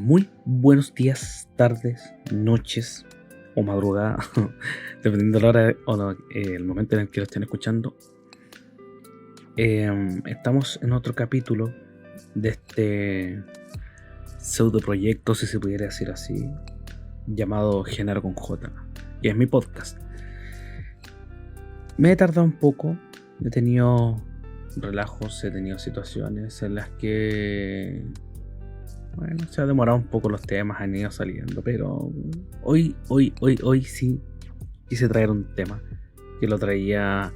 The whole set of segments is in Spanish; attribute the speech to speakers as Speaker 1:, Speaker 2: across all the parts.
Speaker 1: Muy buenos días, tardes, noches o madrugada, dependiendo de la hora el momento en el que lo estén escuchando. Estamos en otro capítulo de este pseudo proyecto, si se pudiera decir así, llamado Género con J, que es mi podcast. Me he tardado un poco, he tenido relajos, he tenido situaciones en las que se ha demorado un poco, los temas han ido saliendo, pero hoy sí quise traer un tema que lo traía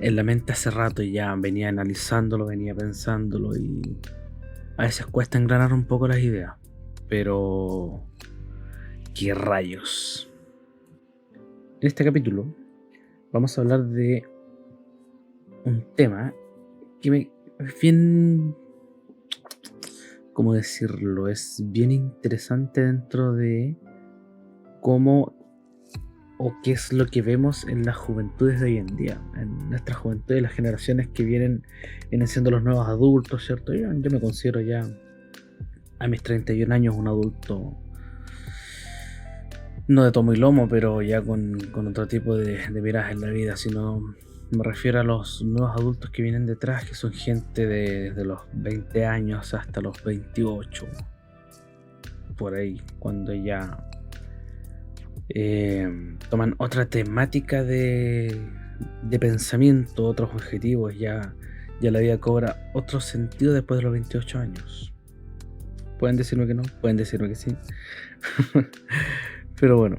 Speaker 1: en la mente hace rato y ya venía analizándolo, venía pensándolo, y a veces cuesta engranar un poco las ideas, pero qué rayos. En este capítulo vamos a hablar de un tema que es bien, ¿cómo decirlo? Es bien interesante dentro de cómo o qué es lo que vemos en las juventudes de hoy en día, en nuestra juventud y las generaciones que vienen siendo los nuevos adultos, ¿cierto? Yo me considero ya a mis 31 años un adulto, no de tomo y lomo, pero ya con otro tipo de miradas en la vida, sino me refiero a los nuevos adultos que vienen detrás, que son gente desde los 20 años hasta los 28, por ahí, cuando ya toman otra temática de pensamiento, otros objetivos, ya la vida cobra otro sentido después de los 28 años. Pueden decirme que no, pueden decirme que sí. Pero bueno,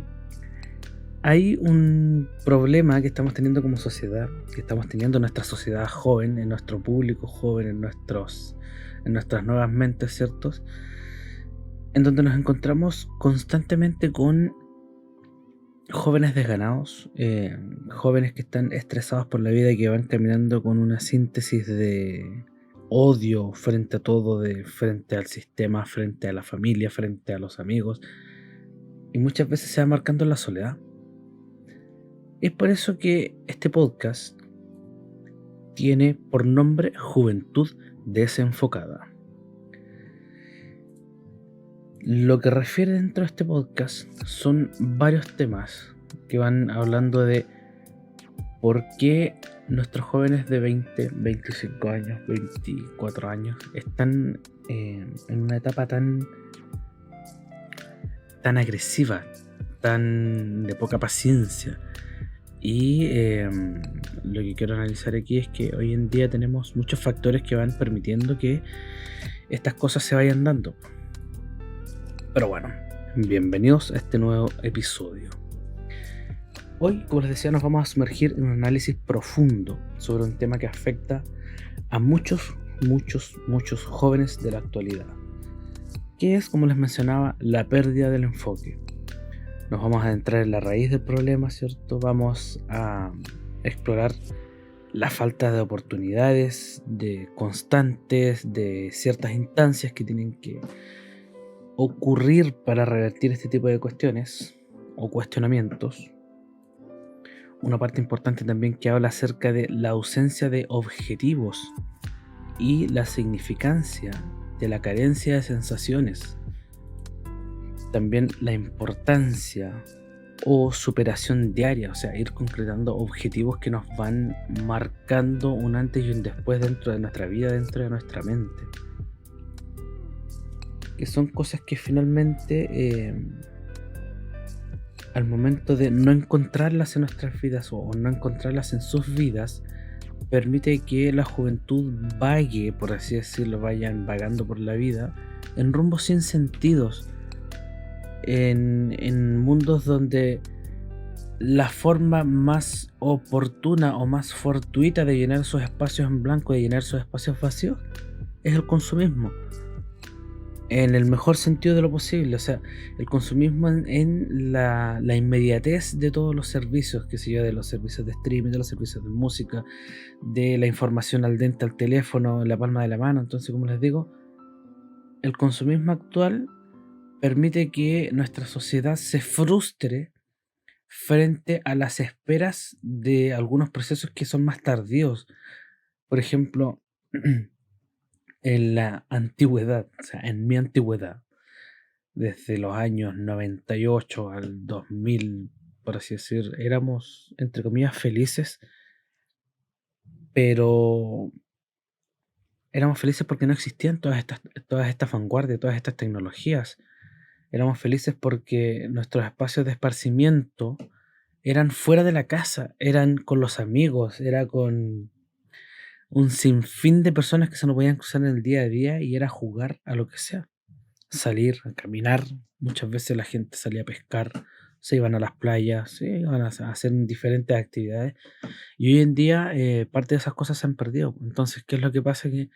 Speaker 1: hay un problema que estamos teniendo como sociedad, que estamos teniendo en nuestra sociedad joven, en nuestro público joven, en nuestras nuevas mentes, ¿ciertos? En donde nos encontramos constantemente con jóvenes desganados, jóvenes que están estresados por la vida y que van caminando con una síntesis de odio frente a todo, frente al sistema, frente a la familia, frente a los amigos, y muchas veces se va marcando en la soledad. Es por eso que este podcast tiene por nombre Juventud Desenfocada. Lo que refiere dentro de este podcast son varios temas que van hablando de por qué nuestros jóvenes de 20, 25 años, 24 años están en una etapa tan agresiva, tan de poca paciencia. Y lo que quiero analizar aquí es que hoy en día tenemos muchos factores que van permitiendo que estas cosas se vayan dando. Pero bueno, bienvenidos a este nuevo episodio. Hoy, como les decía, nos vamos a sumergir en un análisis profundo sobre un tema que afecta a muchos jóvenes de la actualidad, que es, como les mencionaba, la pérdida del enfoque. Nos vamos a adentrar en la raíz del problema, ¿cierto? Vamos a explorar la falta de oportunidades, de constantes, de ciertas instancias que tienen que ocurrir para revertir este tipo de cuestiones o cuestionamientos. Una parte importante también que habla acerca de la ausencia de objetivos y la significancia de la carencia de sensaciones. También la importancia o superación diaria, o sea, ir concretando objetivos que nos van marcando un antes y un después dentro de nuestra vida, dentro de nuestra mente. Que son cosas que finalmente, al momento de no encontrarlas en nuestras vidas o no encontrarlas en sus vidas, permite que la juventud vague, por así decirlo, vayan vagando por la vida en rumbos sin sentidos, en mundos donde la forma más oportuna o más fortuita de llenar sus espacios en blanco, de llenar sus espacios vacíos, es el consumismo. En el mejor sentido de lo posible, o sea, el consumismo en la inmediatez de todos los servicios, que sé yo, de los servicios de streaming, de los servicios de música, de la información al dente, al teléfono, en la palma de la mano. Entonces, como les digo, el consumismo actual permite que nuestra sociedad se frustre frente a las esperas de algunos procesos que son más tardíos. Por ejemplo, en la antigüedad, o sea, en mi antigüedad, desde los años 98 al 2000, por así decir, éramos, entre comillas, felices, pero éramos felices porque no existían todas estas vanguardias, todas estas tecnologías. Éramos felices porque nuestros espacios de esparcimiento eran fuera de la casa, eran con los amigos, era con un sinfín de personas que se nos podían cruzar en el día a día y era jugar a lo que sea. Salir a caminar, muchas veces la gente salía a pescar, se iban a las playas, se iban a hacer diferentes actividades y hoy en día parte de esas cosas se han perdido. Entonces, ¿qué es lo que pasa? Que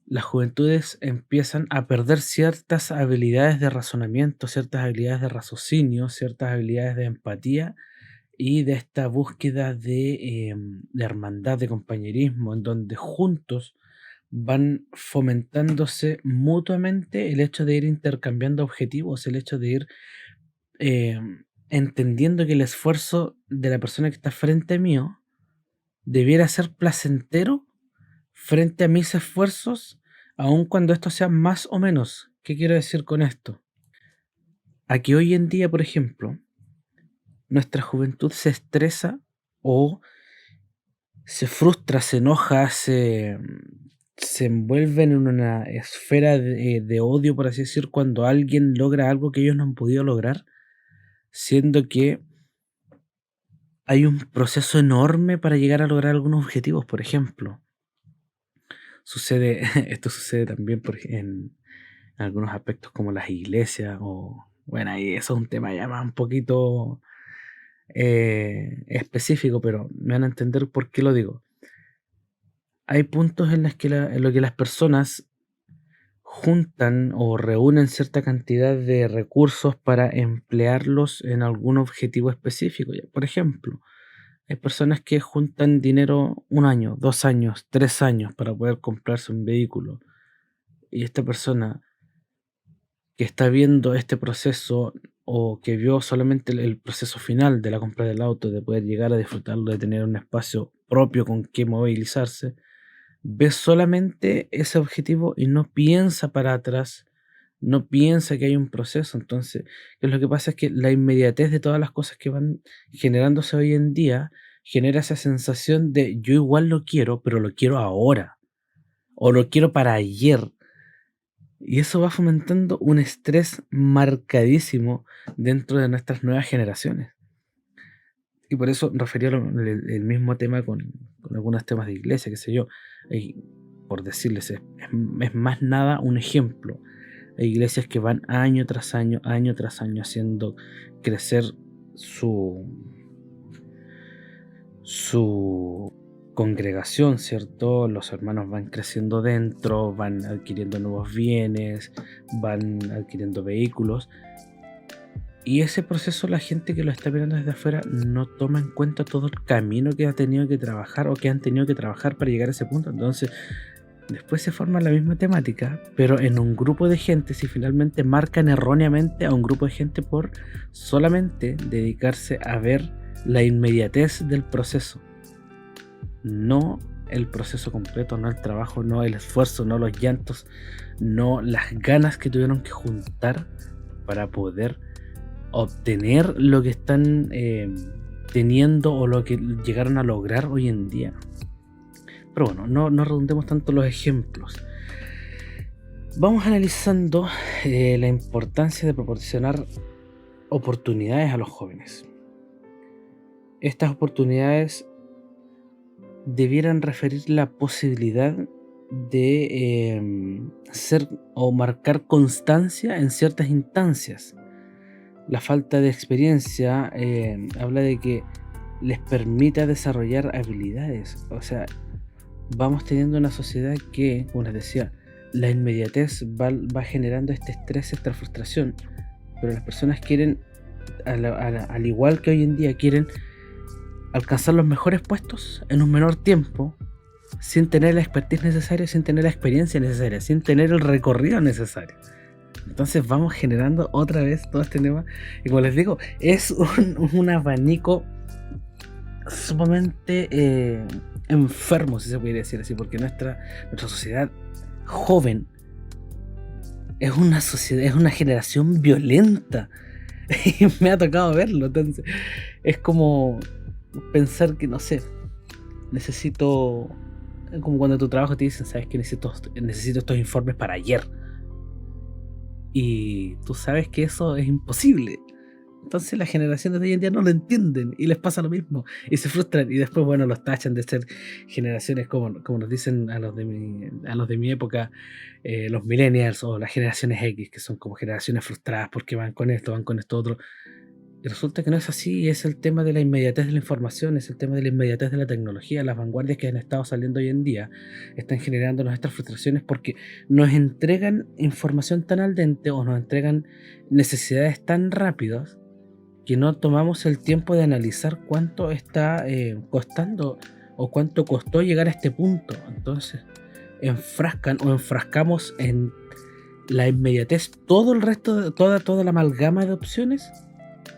Speaker 1: las juventudes empiezan a perder ciertas habilidades de razonamiento, ciertas habilidades de raciocinio, ciertas habilidades de empatía y de esta búsqueda de hermandad, de compañerismo, en donde juntos van fomentándose mutuamente el hecho de ir intercambiando objetivos, el hecho de ir entendiendo que el esfuerzo de la persona que está frente a mío debiera ser placentero frente a mis esfuerzos, aun cuando esto sea más o menos. ¿Qué quiero decir con esto? A que hoy en día, por ejemplo, nuestra juventud se estresa o se frustra, se enoja, se envuelven en una esfera de odio, por así decir, cuando alguien logra algo que ellos no han podido lograr, siendo que hay un proceso enorme para llegar a lograr algunos objetivos. Por ejemplo, sucede, esto sucede también en algunos aspectos como las iglesias o, bueno, ahí eso es un tema ya más un poquito específico, pero me van a entender por qué lo digo. Hay puntos en los que las personas juntan o reúnen cierta cantidad de recursos para emplearlos en algún objetivo específico. Ya, por ejemplo, hay personas que juntan dinero 1 año, 2 años, 3 años para poder comprarse un vehículo. Y esta persona que está viendo este proceso o que vio solamente el proceso final de la compra del auto, de poder llegar a disfrutarlo, de tener un espacio propio con que movilizarse, ve solamente ese objetivo y no piensa para atrás, no piensa que hay un proceso. Entonces, ¿qué es lo que pasa? Es que la inmediatez de todas las cosas que van generándose hoy en día genera esa sensación de yo igual lo quiero, pero lo quiero ahora o lo quiero para ayer. Y eso va fomentando un estrés marcadísimo dentro de nuestras nuevas generaciones. Y por eso refería el mismo tema con algunos temas de iglesia, qué sé yo. Hay, por decirles, es más nada un ejemplo. Hay iglesias que van año tras año, haciendo crecer su, su congregación, ¿cierto? Los hermanos van creciendo dentro, van adquiriendo nuevos bienes, van adquiriendo vehículos. Y ese proceso la gente que lo está mirando desde afuera no toma en cuenta todo el camino que ha tenido que trabajar o que han tenido que trabajar para llegar a ese punto. Entonces, después se forma la misma temática, pero en un grupo de gente, si finalmente marcan erróneamente a un grupo de gente por solamente dedicarse a ver la inmediatez del proceso, no el proceso completo, no el trabajo, no el esfuerzo, no los llantos, no las ganas que tuvieron que juntar para poder obtener lo que están teniendo o lo que llegaron a lograr hoy en día. Pero bueno, no redundemos tanto los ejemplos. Vamos analizando la importancia de proporcionar oportunidades a los jóvenes. Estas oportunidades debieran referir la posibilidad de ser o marcar constancia en ciertas instancias. La falta de experiencia habla de que les permita desarrollar habilidades. O sea, vamos teniendo una sociedad que, como les decía, la inmediatez va generando este estrés, esta frustración. Pero las personas quieren, al igual que hoy en día, quieren alcanzar los mejores puestos en un menor tiempo, sin tener la expertise necesaria, sin tener la experiencia necesaria, sin tener el recorrido necesario. Entonces vamos generando otra vez todo este tema. Y como les digo, es un abanico sumamente enfermo, si se puede decir así, porque nuestra sociedad joven es una sociedad, es una generación violenta. Y me ha tocado verlo, entonces es como pensar que, no sé, necesito, como cuando tu trabajo te dicen, sabes que necesito estos informes para ayer, y tú sabes que eso es imposible. Entonces las generaciones de hoy en día no lo entienden y les pasa lo mismo y se frustran y después, bueno, los tachan de ser generaciones como nos dicen a los de mi época, los millennials o las generaciones X, que son como generaciones frustradas porque van con esto otro. Y resulta que no es así, y es el tema de la inmediatez de la información, es el tema de la inmediatez de la tecnología. Las vanguardias que han estado saliendo hoy en día están generando nuestras frustraciones porque nos entregan información tan al dente o nos entregan necesidades tan rápidas que no tomamos el tiempo de analizar cuánto está costando o cuánto costó llegar a este punto. Entonces, enfrascamos en la inmediatez todo el resto, toda la amalgama de opciones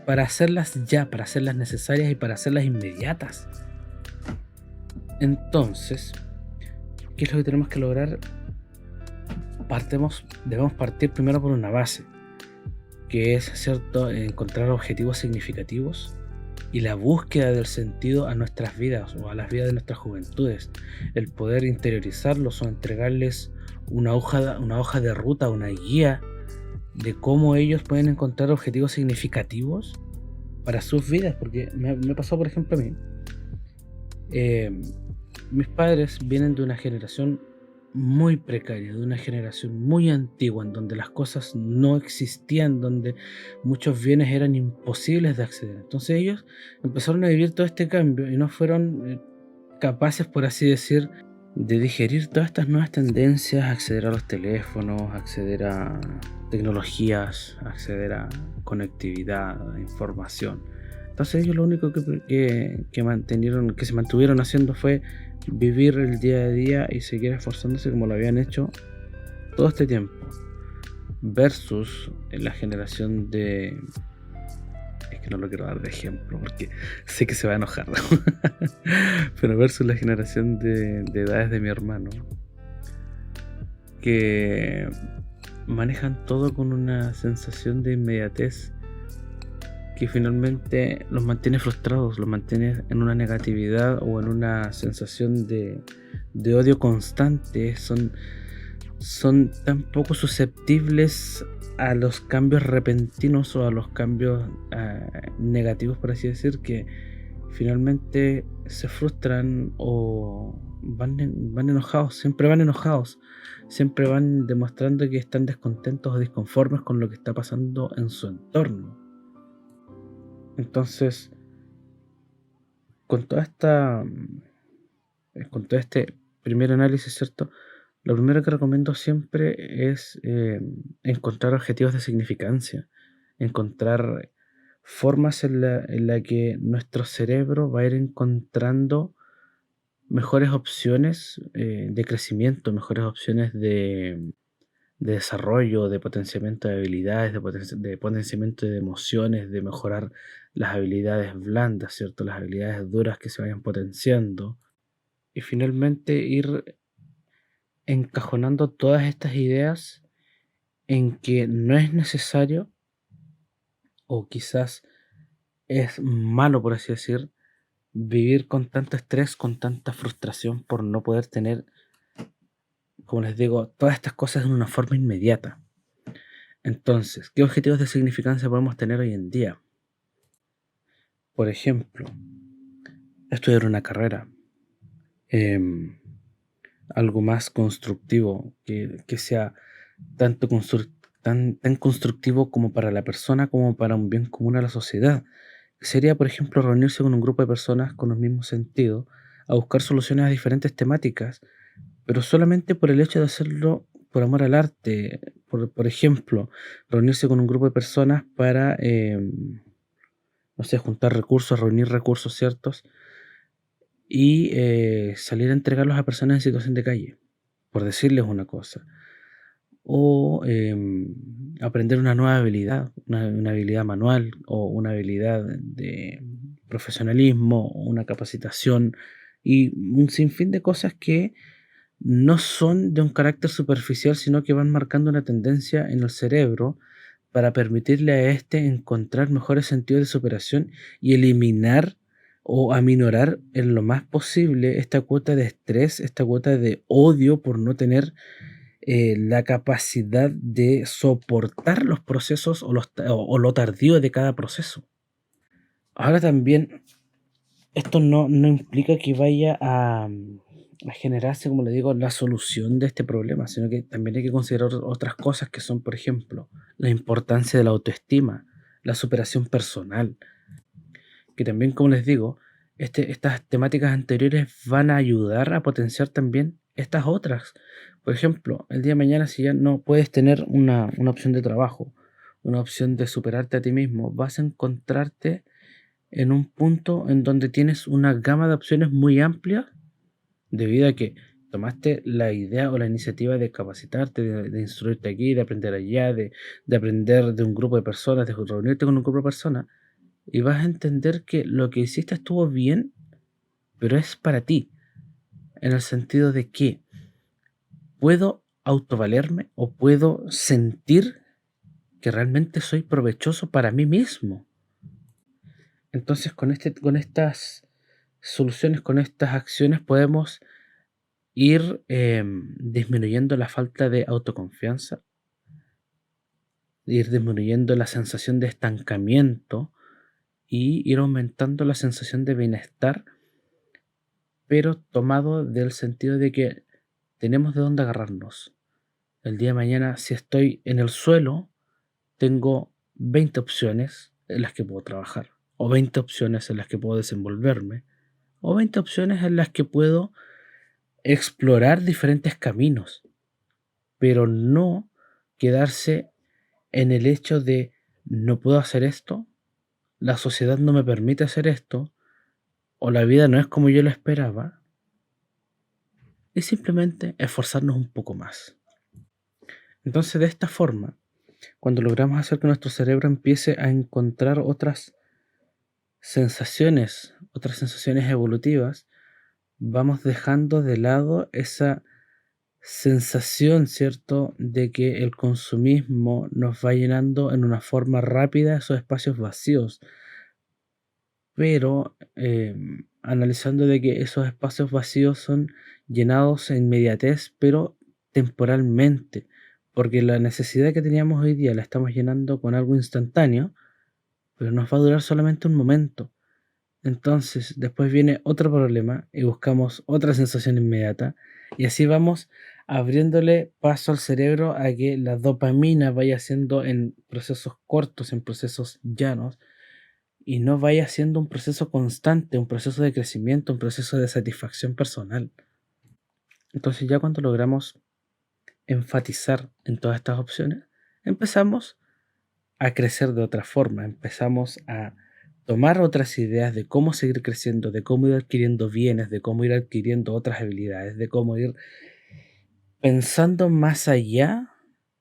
Speaker 1: para hacerlas ya, para hacerlas necesarias y para hacerlas inmediatas. Entonces, ¿qué es lo que tenemos que lograr? Debemos partir primero por una base, que es, ¿cierto?, encontrar objetivos significativos y la búsqueda del sentido a nuestras vidas o a las vidas de nuestras juventudes, el poder interiorizarlos o entregarles una hoja de ruta, una guía de cómo ellos pueden encontrar objetivos significativos para sus vidas, porque me pasó, por ejemplo, a mí. Eh, Mis padres vienen de una generación muy precaria, de una generación muy antigua, en donde las cosas no existían, donde muchos bienes eran imposibles de acceder. Entonces ellos empezaron a vivir todo este cambio y no fueron capaces, por así decir, de digerir todas estas nuevas tendencias, acceder a los teléfonos, acceder a tecnologías, acceder a conectividad, a información. Entonces ellos lo único que se mantuvieron haciendo fue vivir el día a día y seguir esforzándose como lo habían hecho todo este tiempo. Versus la generación de... Es que no lo quiero dar de ejemplo porque sé que se va a enojar. Pero versus la generación de edades de mi hermano, que manejan todo con una sensación de inmediatez que finalmente los mantiene frustrados, los mantiene en una negatividad o en una sensación de odio constante. Son tan poco susceptibles a los cambios repentinos o a los cambios negativos, por así decir, que finalmente se frustran o van enojados, siempre van demostrando que están descontentos o disconformes con lo que está pasando en su entorno. Entonces, con con todo este primer análisis, ¿cierto? Lo primero que recomiendo siempre es encontrar objetivos de significancia, encontrar formas en la que nuestro cerebro va a ir encontrando mejores opciones de crecimiento, mejores opciones de desarrollo, de potenciamiento de habilidades, de potenciamiento de emociones, de mejorar las habilidades blandas, ¿cierto? Las habilidades duras que se vayan potenciando. Y finalmente ir encajonando todas estas ideas en que no es necesario, o quizás es malo, por así decir, vivir con tanto estrés, con tanta frustración por no poder tener, como les digo, todas estas cosas en una forma inmediata. Entonces, ¿qué objetivos de significancia podemos tener hoy en día? Por ejemplo, estudiar una carrera, em, algo más constructivo, que sea tanto tan constructivo como para la persona como para un bien común a la sociedad. Sería, por ejemplo, reunirse con un grupo de personas con los mismos sentidos, a buscar soluciones a diferentes temáticas, pero solamente por el hecho de hacerlo por amor al arte. Por ejemplo, reunirse con un grupo de personas para, no sé, juntar recursos, reunir recursos ciertos y salir a entregarlos a personas en situación de calle, por decirles una cosa. O aprender una nueva habilidad, una habilidad manual o una habilidad de profesionalismo, una capacitación y un sinfín de cosas que no son de un carácter superficial, sino que van marcando una tendencia en el cerebro para permitirle a este encontrar mejores sentidos de superación y eliminar o aminorar en lo más posible esta cuota de estrés, esta cuota de odio por no tener la capacidad de soportar los procesos o lo tardío de cada proceso. Ahora también, esto no implica que vaya a generarse, como le digo, la solución de este problema, sino que también hay que considerar otras cosas que son, por ejemplo, la importancia de la autoestima, la superación personal, que también, como les digo, estas temáticas anteriores van a ayudar a potenciar también estas otras. Por ejemplo, el día de mañana, si ya no puedes tener una opción de trabajo, una opción de superarte a ti mismo, vas a encontrarte en un punto en donde tienes una gama de opciones muy amplia debido a que tomaste la idea o la iniciativa de capacitarte, de instruirte aquí, de aprender allá, de aprender de un grupo de personas, de reunirte con un grupo de personas, y vas a entender que lo que hiciste estuvo bien, pero es para ti, en el sentido de que puedo autovalerme o puedo sentir que realmente soy provechoso para mí mismo. Entonces, con estas soluciones, con estas acciones, podemos ir disminuyendo la falta de autoconfianza, ir disminuyendo la sensación de estancamiento y ir aumentando la sensación de bienestar, pero tomado del sentido de que tenemos de dónde agarrarnos. El día de mañana, si estoy en el suelo, tengo 20 opciones en las que puedo trabajar, o 20 opciones en las que puedo desenvolverme, o 20 opciones en las que puedo explorar diferentes caminos, pero no quedarse en el hecho de no puedo hacer esto, la sociedad no me permite hacer esto, o la vida no es como yo lo esperaba, y simplemente esforzarnos un poco más. Entonces, de esta forma, cuando logramos hacer que nuestro cerebro empiece a encontrar otras sensaciones evolutivas, vamos dejando de lado esa sensación, ¿cierto?, de que el consumismo nos va llenando en una forma rápida esos espacios vacíos, pero analizando de que esos espacios vacíos son llenados en inmediatez, pero temporalmente, porque la necesidad que teníamos hoy día la estamos llenando con algo instantáneo, pero nos va a durar solamente un momento. Entonces, después viene otro problema y buscamos otra sensación inmediata y así vamos abriéndole paso al cerebro a que la dopamina vaya haciendo en procesos cortos, en procesos llanos y no vaya siendo un proceso constante, un proceso de crecimiento, un proceso de satisfacción personal. Entonces ya cuando logramos enfatizar en todas estas opciones, empezamos a crecer de otra forma, empezamos a tomar otras ideas de cómo seguir creciendo, de cómo ir adquiriendo bienes, de cómo ir adquiriendo otras habilidades, de cómo ir pensando más allá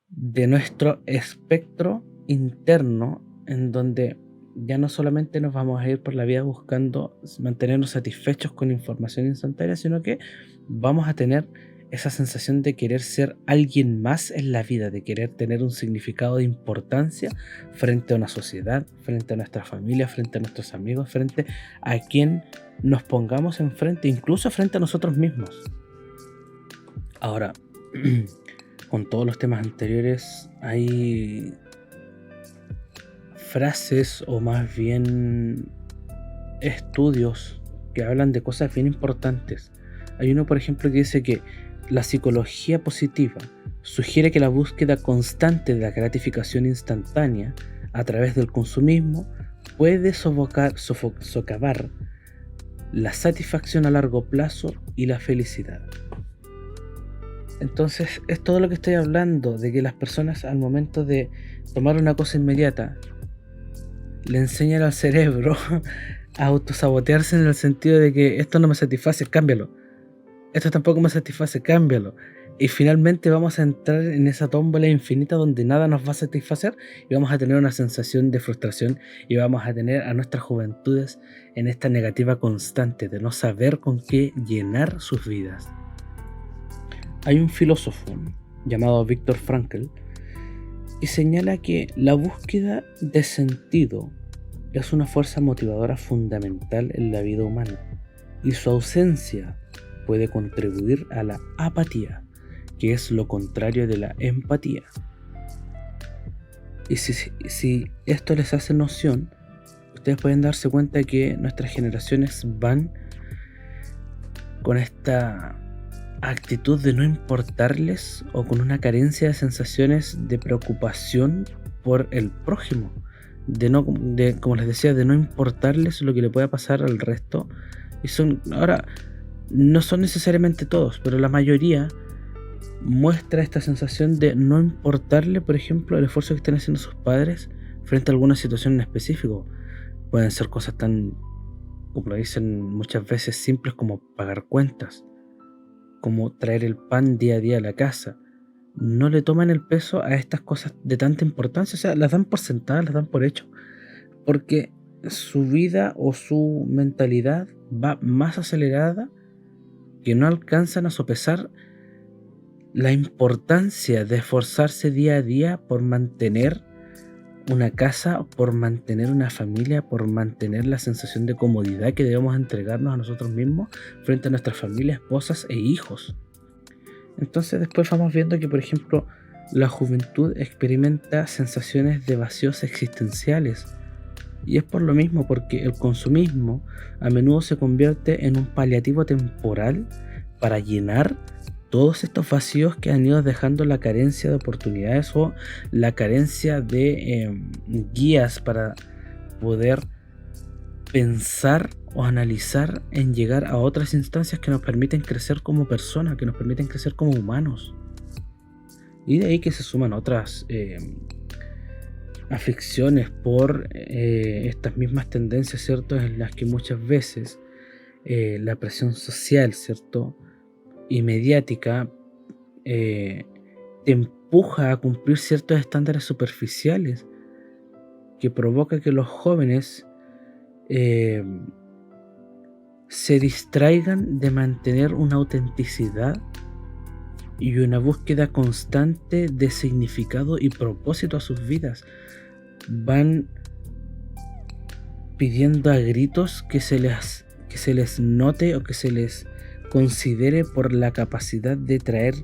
Speaker 1: de nuestro espectro interno, en donde ya no solamente nos vamos a ir por la vida buscando mantenernos satisfechos con información instantánea, sino que vamos a tener esa sensación de querer ser alguien más en la vida, de querer tener un significado de importancia frente a una sociedad, frente a nuestra familia, frente a nuestros amigos, frente a quien nos pongamos enfrente, incluso frente a nosotros mismos. Ahora, con todos los temas anteriores, hay frases o más bien estudios que hablan de cosas bien importantes. Hay uno, por ejemplo, que dice que la psicología positiva sugiere que la búsqueda constante de la gratificación instantánea a través del consumismo puede socavar la satisfacción a largo plazo y la felicidad. Entonces es todo lo que estoy hablando, de que las personas al momento de tomar una cosa inmediata le enseñan al cerebro a autosabotearse en el sentido de que esto no me satisface, cámbialo. Esto tampoco me satisface, cámbialo. Y finalmente vamos a entrar en esa tómbola infinita donde nada nos va a satisfacer y vamos a tener una sensación de frustración y vamos a tener a nuestras juventudes en esta negativa constante de no saber con qué llenar sus vidas. Hay un filósofo llamado Viktor Frankl que señala que la búsqueda de sentido es una fuerza motivadora fundamental en la vida humana y su ausencia puede contribuir a la apatía, que es lo contrario de la empatía. Y si esto les hace noción, ustedes pueden darse cuenta que nuestras generaciones van con esta actitud de no importarles o con una carencia de sensaciones de preocupación por el prójimo, como les decía, de no importarles lo que le pueda pasar al resto. Y ahora, no son necesariamente todos, pero la mayoría muestra esta sensación de no importarle, por ejemplo, el esfuerzo que están haciendo sus padres frente a alguna situación en específico. Pueden ser cosas tan, como lo dicen muchas veces, simples como pagar cuentas, como traer el pan día a día a la casa. No le toman el peso a estas cosas de tanta importancia, o sea, las dan por sentadas, las dan por hecho, porque su vida o su mentalidad va más acelerada que no alcanzan a sopesar la importancia de esforzarse día a día por mantener una casa, por mantener una familia, por mantener la sensación de comodidad que debemos entregarnos a nosotros mismos frente a nuestras familias, esposas e hijos. Entonces después vamos viendo que, por ejemplo, la juventud experimenta sensaciones de vacíos existenciales. Y es por lo mismo, porque el consumismo a menudo se convierte en un paliativo temporal para llenar todos estos vacíos que han ido dejando la carencia de oportunidades o la carencia de guías para poder pensar o analizar en llegar a otras instancias que nos permiten crecer como personas, que nos permiten crecer como humanos. Y de ahí que se suman otras aflicciones por estas mismas tendencias, ¿cierto? En las que muchas veces la presión social, ¿cierto? Y mediática te empuja a cumplir ciertos estándares superficiales que provoca que los jóvenes se distraigan de mantener una autenticidad y una búsqueda constante de significado y propósito a sus vidas. Van pidiendo a gritos que se les note o que se les considere por la capacidad de traer,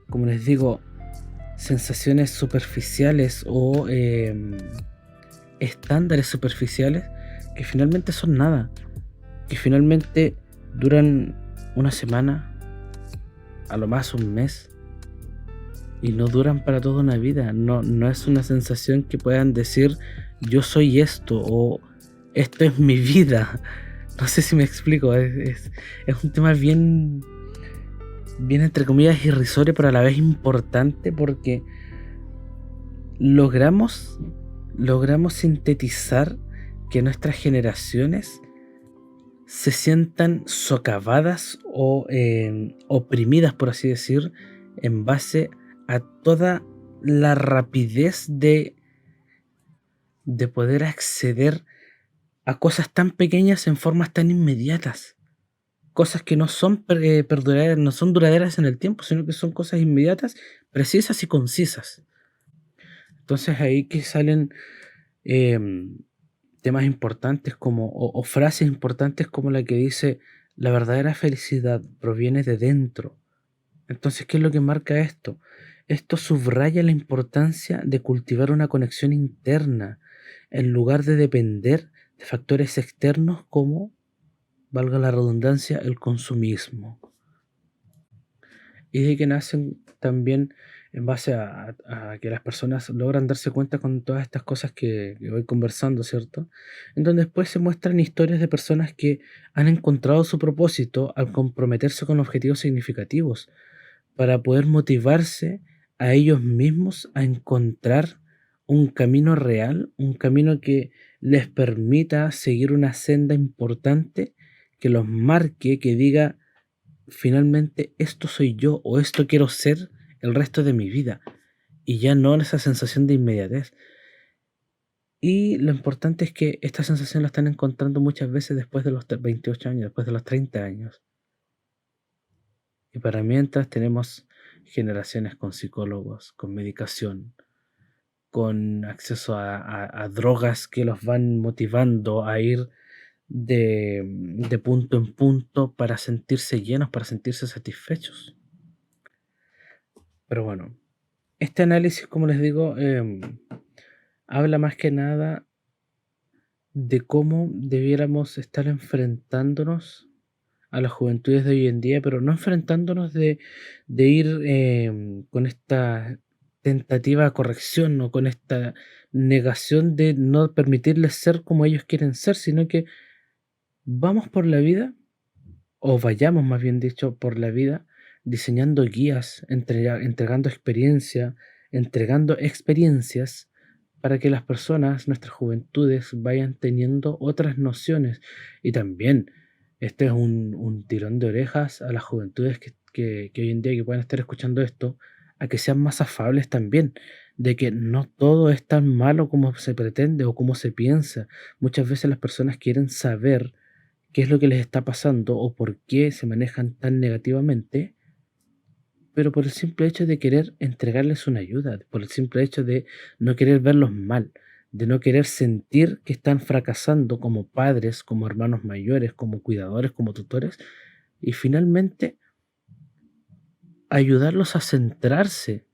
Speaker 1: como les digo, sensaciones superficiales o estándares superficiales que finalmente son nada, que finalmente duran una semana, a lo más un mes, y no duran para toda una vida. No es una sensación que puedan decir yo soy esto o esto es mi vida. No sé si me explico, es un tema bien entre comillas irrisorio, pero a la vez importante, porque logramos sintetizar que nuestras generaciones se sientan socavadas o oprimidas, por así decir, en base a toda la rapidez de poder acceder a cosas tan pequeñas en formas tan inmediatas. Cosas que no son perduraderas, no son duraderas en el tiempo, sino que son cosas inmediatas, precisas y concisas. Entonces ahí que salen temas importantes como, o frases importantes como la que dice: la verdadera felicidad proviene de dentro. Entonces, ¿qué es lo que marca esto? Esto subraya la importancia de cultivar una conexión interna en lugar de depender de factores externos como, valga la redundancia, el consumismo. Y de que nacen también en base a que las personas logran darse cuenta con todas estas cosas que voy conversando, ¿cierto? En donde después se muestran historias de personas que han encontrado su propósito al comprometerse con objetivos significativos para poder motivarse a ellos mismos a encontrar un camino real, un camino que les permita seguir una senda importante, que los marque, que diga finalmente esto soy yo o esto quiero ser el resto de mi vida, y ya no esa sensación de inmediatez. Y lo importante es que esta sensación la están encontrando muchas veces después de los 28 años, después de los 30 años. Y para mientras tenemos generaciones con psicólogos, con medicación, con acceso a drogas que los van motivando a ir de punto en punto para sentirse llenos, para sentirse satisfechos. Pero bueno, este análisis, como les digo, habla más que nada de cómo debiéramos estar enfrentándonos a las juventudes de hoy en día, pero no enfrentándonos de ir con esta tentativa de corrección o con esta negación de no permitirles ser como ellos quieren ser, sino que vamos por la vida, o vayamos más bien dicho, por la vida, diseñando guías, entregando experiencia, entregando experiencias para que las personas, nuestras juventudes, vayan teniendo otras nociones. Y también, este es un tirón de orejas a las juventudes que hoy en día que puedan estar escuchando esto, a que sean más afables también, de que no todo es tan malo como se pretende o como se piensa. Muchas veces las personas quieren saber qué es lo que les está pasando o por qué se manejan tan negativamente, pero por el simple hecho de querer entregarles una ayuda, por el simple hecho de no querer verlos mal, de no querer sentir que están fracasando como padres, como hermanos mayores, como cuidadores, como tutores, y finalmente ayudarlos a centrarse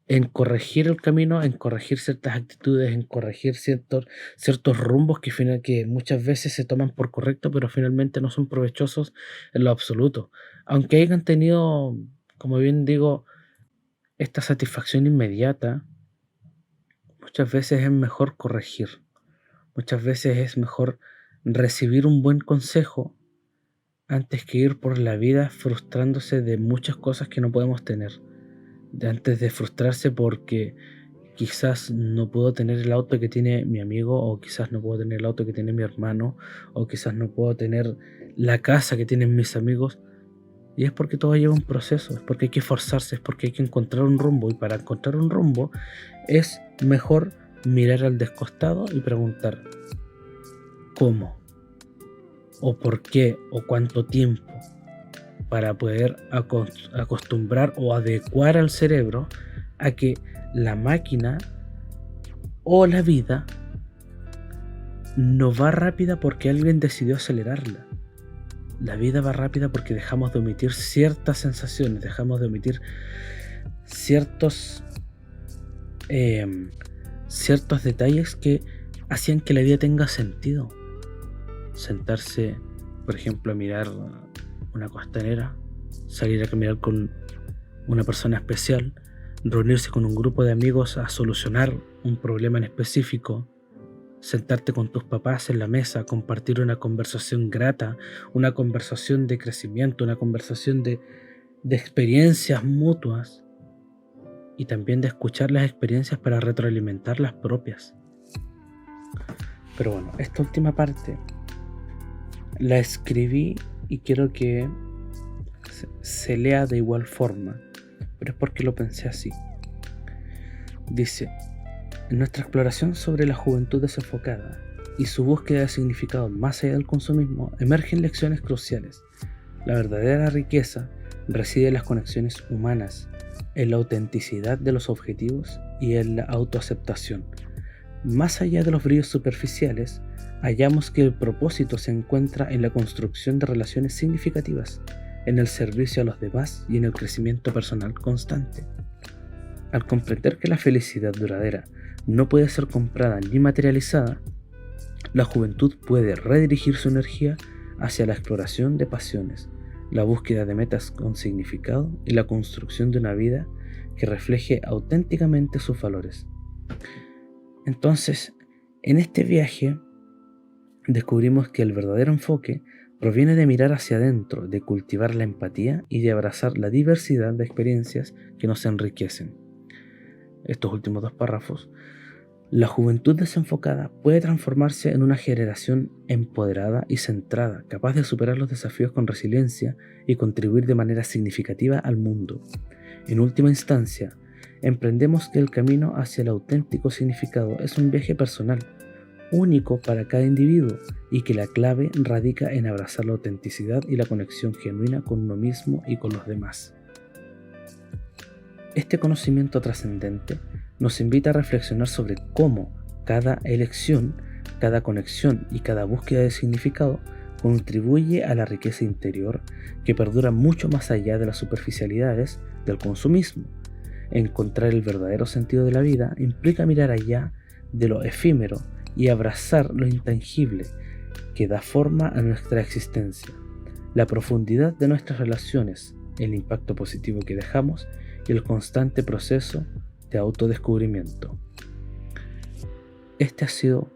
Speaker 1: en corregir el camino, en corregir ciertas actitudes, en corregir ciertos rumbos que muchas veces se toman por correcto, pero finalmente no son provechosos en lo absoluto. Aunque hayan tenido, como bien digo, esta satisfacción inmediata, muchas veces es mejor corregir, muchas veces es mejor recibir un buen consejo antes que ir por la vida frustrándose de muchas cosas que no podemos tener. Antes de frustrarse porque quizás no puedo tener el auto que tiene mi amigo, o quizás no puedo tener el auto que tiene mi hermano, o quizás no puedo tener la casa que tienen mis amigos. Y es porque todo lleva un proceso, es porque hay que esforzarse, es porque hay que encontrar un rumbo. Y para encontrar un rumbo es mejor mirar al descostado y preguntar cómo, o por qué, o cuánto tiempo, para poder acostumbrar o adecuar al cerebro a que la máquina o la vida no va rápida porque alguien decidió acelerarla. La vida va rápida porque dejamos de omitir ciertas sensaciones, dejamos de omitir ciertos detalles que hacían que la vida tenga sentido. Sentarse, por ejemplo, a mirar una costanera, salir a caminar con una persona especial, reunirse con un grupo de amigos a solucionar un problema en específico, sentarte con tus papás en la mesa, compartir una conversación grata, una conversación de crecimiento, una conversación de experiencias mutuas, y también de escuchar las experiencias para retroalimentar las propias. Pero bueno, esta última parte la escribí y quiero que se lea de igual forma, pero es porque lo pensé así. Dice: en nuestra exploración sobre la juventud desenfocada y su búsqueda de significado más allá del consumismo, emergen lecciones cruciales. La verdadera riqueza reside en las conexiones humanas, en la autenticidad de los objetivos y en la autoaceptación. Más allá de los brillos superficiales, hallamos que el propósito se encuentra en la construcción de relaciones significativas, en el servicio a los demás y en el crecimiento personal constante. Al comprender que la felicidad duradera no puede ser comprada ni materializada, la juventud puede redirigir su energía hacia la exploración de pasiones, la búsqueda de metas con significado y la construcción de una vida que refleje auténticamente sus valores. Entonces, en este viaje descubrimos que el verdadero enfoque proviene de mirar hacia adentro, de cultivar la empatía y de abrazar la diversidad de experiencias que nos enriquecen. Estos últimos dos párrafos: la juventud desenfocada puede transformarse en una generación empoderada y centrada, capaz de superar los desafíos con resiliencia y contribuir de manera significativa al mundo. En última instancia, emprendemos que el camino hacia el auténtico significado es un viaje personal, único para cada individuo y que la clave radica en abrazar la autenticidad y la conexión genuina con uno mismo y con los demás. Este conocimiento trascendente nos invita a reflexionar sobre cómo cada elección, cada conexión y cada búsqueda de significado contribuye a la riqueza interior que perdura mucho más allá de las superficialidades del consumismo. Encontrar el verdadero sentido de la vida implica mirar allá de lo efímero y abrazar lo intangible que da forma a nuestra existencia, la profundidad de nuestras relaciones, el impacto positivo que dejamos y el constante proceso de autodescubrimiento. Este ha sido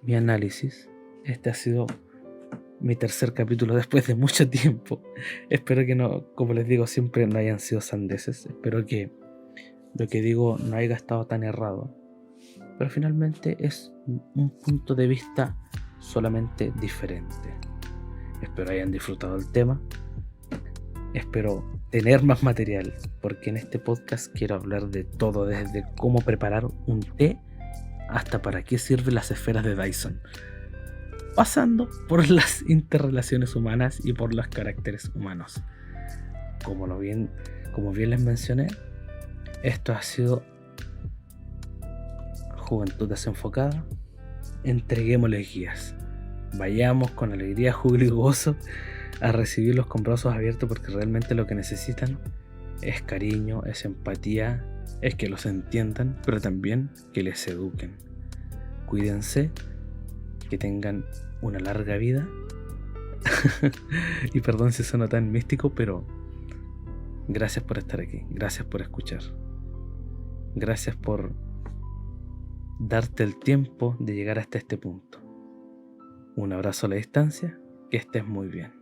Speaker 1: mi análisis, este ha sido mi tercer capítulo después de mucho tiempo. Espero que no, como les digo siempre, no hayan sido sandeces. Espero que lo que digo no haya estado tan errado. Pero finalmente es un punto de vista solamente diferente. Espero hayan disfrutado el tema. Espero tener más material, porque en este podcast quiero hablar de todo, desde cómo preparar un té hasta para qué sirven las esferas de Dyson, pasando por las interrelaciones humanas y por los caracteres humanos. Como bien les mencioné, esto ha sido Juventud Desenfocada. Entreguémosles guías. Vayamos con alegría, júbilo y gozo a recibirlos con brazos abiertos, porque realmente lo que necesitan es cariño, es empatía, es que los entiendan, pero también que les eduquen. Cuídense, que tengan una larga vida. Y perdón si suena tan místico, pero gracias por estar aquí, gracias por escuchar, gracias por darte el tiempo de llegar hasta este punto. Un abrazo a la distancia, que estés muy bien.